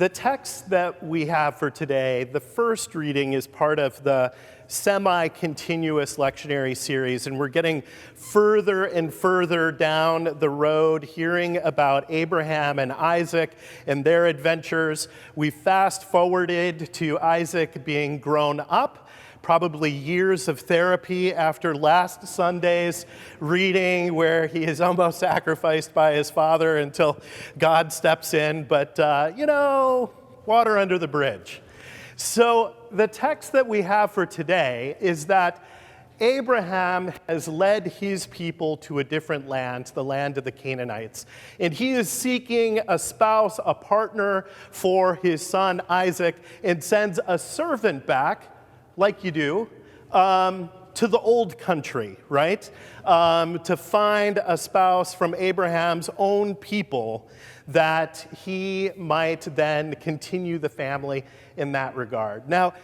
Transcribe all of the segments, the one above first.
The text that we have for today, the first reading is part of the semi-continuous lectionary series, and we're getting further and further down the road, hearing about Abraham and Isaac and their adventures. We fast-forwarded to Isaac being grown up, probably years of therapy after last Sunday's reading where he is almost sacrificed by his father until God steps in, but water under the bridge. So the text that we have for today is that Abraham has led his people to a different land, the land of the Canaanites, and he is seeking a spouse, a partner for his son Isaac, and sends a servant back, like you do, to the old country, right? To find a spouse from Abraham's own people that he might then continue the family in that regard. Now,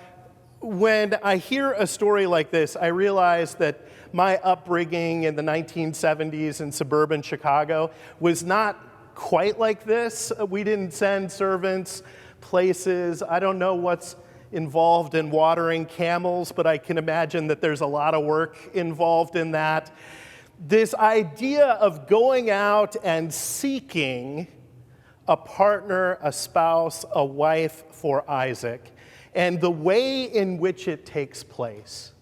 when I hear a story like this, I realize that my upbringing in the 1970s in suburban Chicago was not quite like this. We didn't send servants places. I don't know what's involved in watering camels, but I can imagine that there's a lot of work involved in that. This idea of going out and seeking a partner, a spouse, a wife for Isaac, and the way in which it takes place.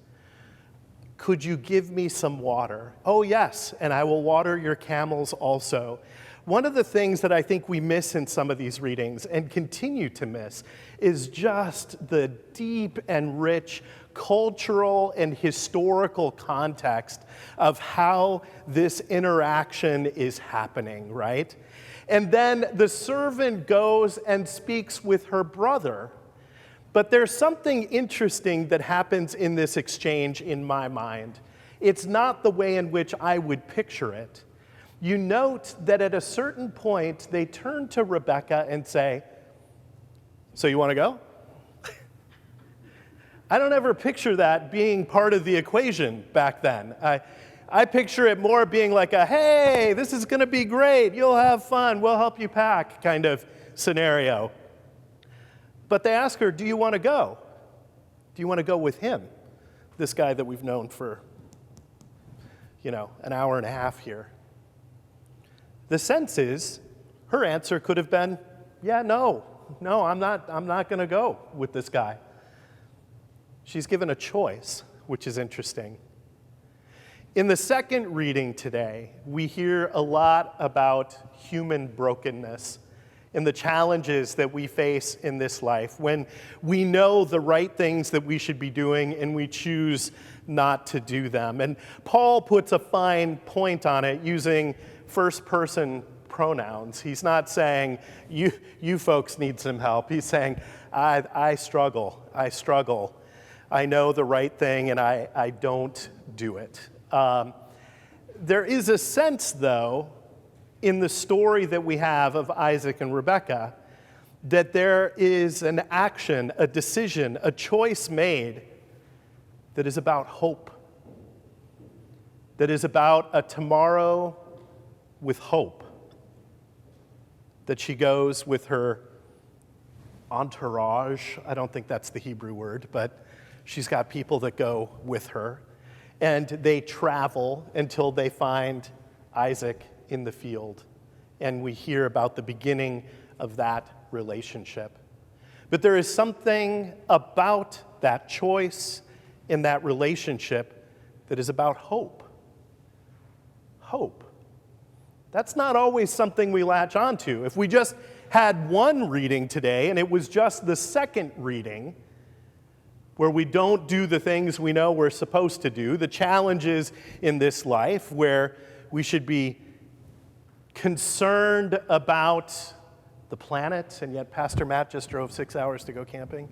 Could you give me some water? Oh, yes, and I will water your camels also. One of the things that I think we miss in some of these readings and continue to miss is just the deep and rich cultural and historical context of how this interaction is happening, right? And then the servant goes and speaks with her brother. But there's something interesting that happens in this exchange in my mind. It's not the way in which I would picture it. You note that at a certain point, they turn to Rebekah and say, "So you want to go?" I don't ever picture that being part of the equation back then. I picture it more being like a, "Hey, this is going to be great. You'll have fun. We'll help you pack," kind of scenario. But they ask her, "Do you want to go? Do you want to go with him?" This guy that we've known for, an hour and a half here. The sense is, her answer could have been, "Yeah, no, I'm not going to go with this guy." She's given a choice, which is interesting. In the second reading today, we hear a lot about human brokenness and the challenges that we face in this life when we know the right things that we should be doing and we choose not to do them. And Paul puts a fine point on it using first-person pronouns. He's not saying, you folks need some help. He's saying, I struggle. I know the right thing, and I don't do it. There is a sense, though, in the story that we have of Isaac and Rebekah, that there is an action, a decision, a choice made that is about hope, that is about a tomorrow with hope, that she goes with her entourage. I don't think that's the Hebrew word, but she's got people that go with her, and they travel until they find Isaac in the field, and we hear about the beginning of that relationship. But there is something about that choice in that relationship that is about hope. Hope. That's not always something we latch onto. If we just had one reading today and it was just the second reading where we don't do the things we know we're supposed to do, the challenges in this life where we should be concerned about the planet, and yet Pastor Matt just drove 6 hours to go camping.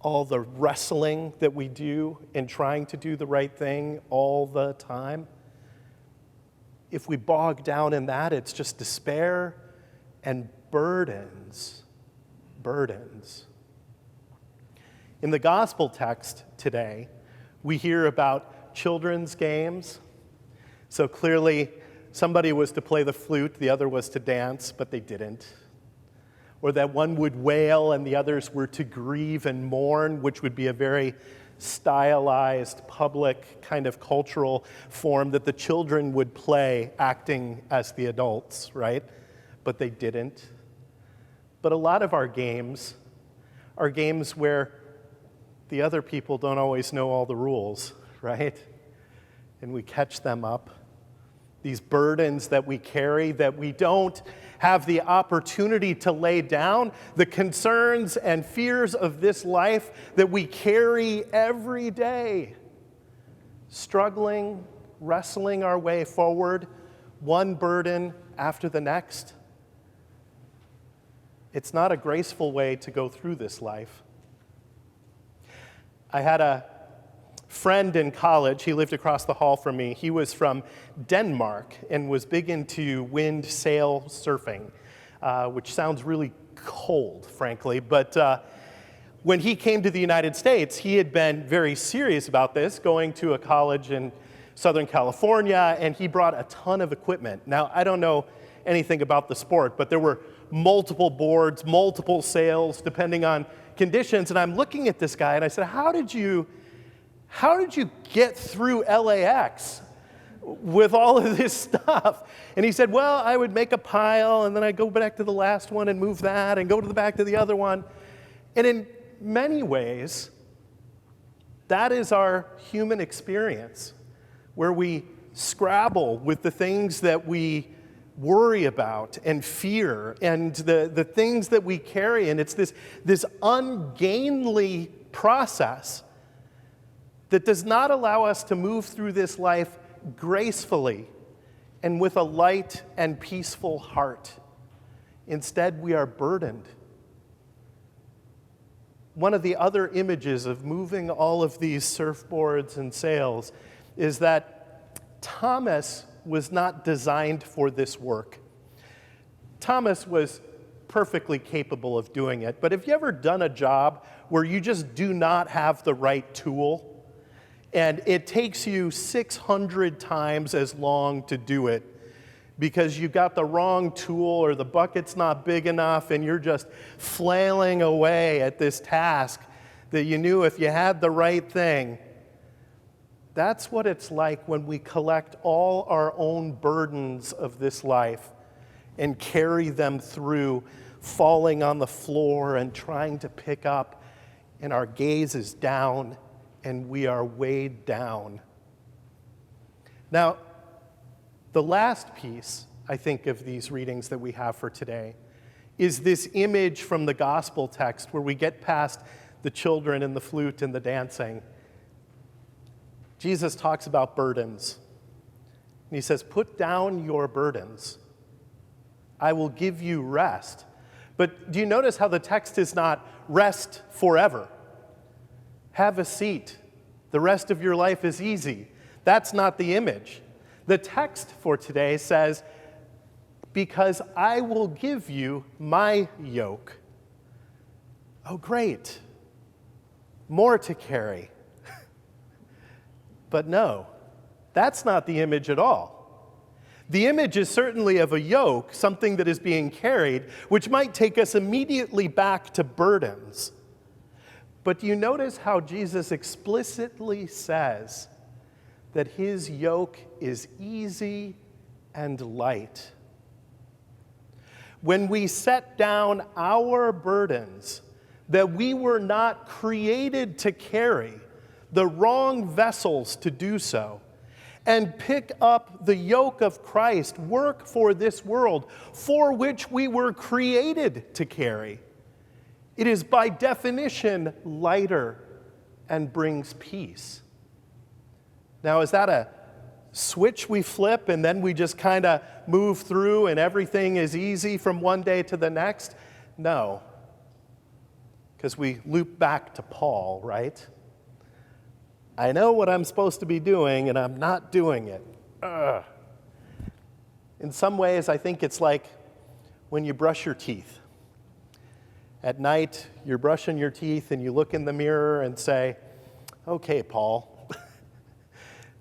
All the wrestling that we do in trying to do the right thing all the time. If we bog down in that, it's just despair and burdens. In the gospel text today, we hear about children's games. So clearly, somebody was to play the flute, the other was to dance, but they didn't. or that one would wail and the others were to grieve and mourn, which would be a very stylized, public kind of cultural form that the children would play acting as the adults, right? But they didn't. But a lot of our games are games where the other people don't always know all the rules, right? And we catch them up. These burdens that we carry that we don't have the opportunity to lay down, the concerns and fears of this life that we carry every day, struggling, wrestling our way forward, one burden after the next. It's not a graceful way to go through this life. I had a friend in college. He lived across the hall from me. He was from Denmark and was big into wind sail surfing, which sounds really cold, frankly. But when he came to the United States, he had been very serious about this, going to a college in Southern California, and he brought a ton of equipment. Now, I don't know anything about the sport, but there were multiple boards, multiple sails, depending on conditions. And I'm looking at this guy, and I said, how did you get through LAX with all of this stuff? And he said, well, I would make a pile, and then I'd go back to the last one and move that, and go to the back to the other one. And in many ways, that is our human experience, where we scrabble with the things that we worry about and fear and the things that we carry. And it's this ungainly process that does not allow us to move through this life gracefully and with a light and peaceful heart. Instead, we are burdened. One of the other images of moving all of these surfboards and sails is that Thomas was not designed for this work. Thomas was perfectly capable of doing it, but have you ever done a job where you just do not have the right tool, and it takes you 600 times as long to do it because you got the wrong tool or the bucket's not big enough and you're just flailing away at this task that you knew if you had the right thing? That's what it's like when we collect all our own burdens of this life and carry them through, falling on the floor and trying to pick up, and our gaze is down and we are weighed down. Now, the last piece, I think, of these readings that we have for today is this image from the gospel text where we get past the children and the flute and the dancing. Jesus talks about burdens. And he says, put down your burdens. I will give you rest. But do you notice how the text is not rest forever? Have a seat. The rest of your life is easy. That's not the image. The text for today says, because I will give you my yoke. Oh, great. More to carry. But no, that's not the image at all. The image is certainly of a yoke, something that is being carried, which might take us immediately back to burdens. But do you notice how Jesus explicitly says that his yoke is easy and light? When we set down our burdens that we were not created to carry, the wrong vessels to do so, and pick up the yoke of Christ, work for this world for which we were created to carry, it is by definition lighter and brings peace. Now, is that a switch we flip and then we just kind of move through and everything is easy from one day to the next? No, because we loop back to Paul, right? I know what I'm supposed to be doing, and I'm not doing it. Ugh. In some ways, I think it's like when you brush your teeth. At night, you're brushing your teeth, and you look in the mirror and say, okay, Paul,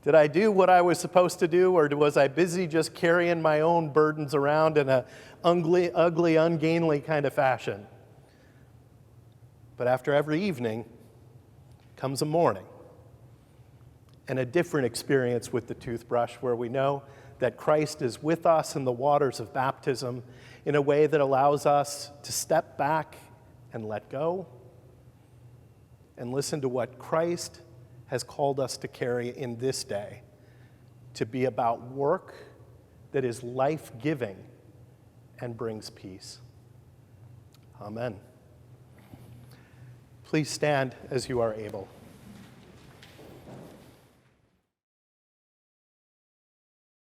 Did I do what I was supposed to do, or was I busy just carrying my own burdens around in a ugly, ungainly kind of fashion? But after every evening comes a morning and a different experience with the toothbrush, where we know that Christ is with us in the waters of baptism in a way that allows us to step back and let go and listen to what Christ has called us to carry in this day, to be about work that is life-giving and brings peace. Amen. Please stand as you are able.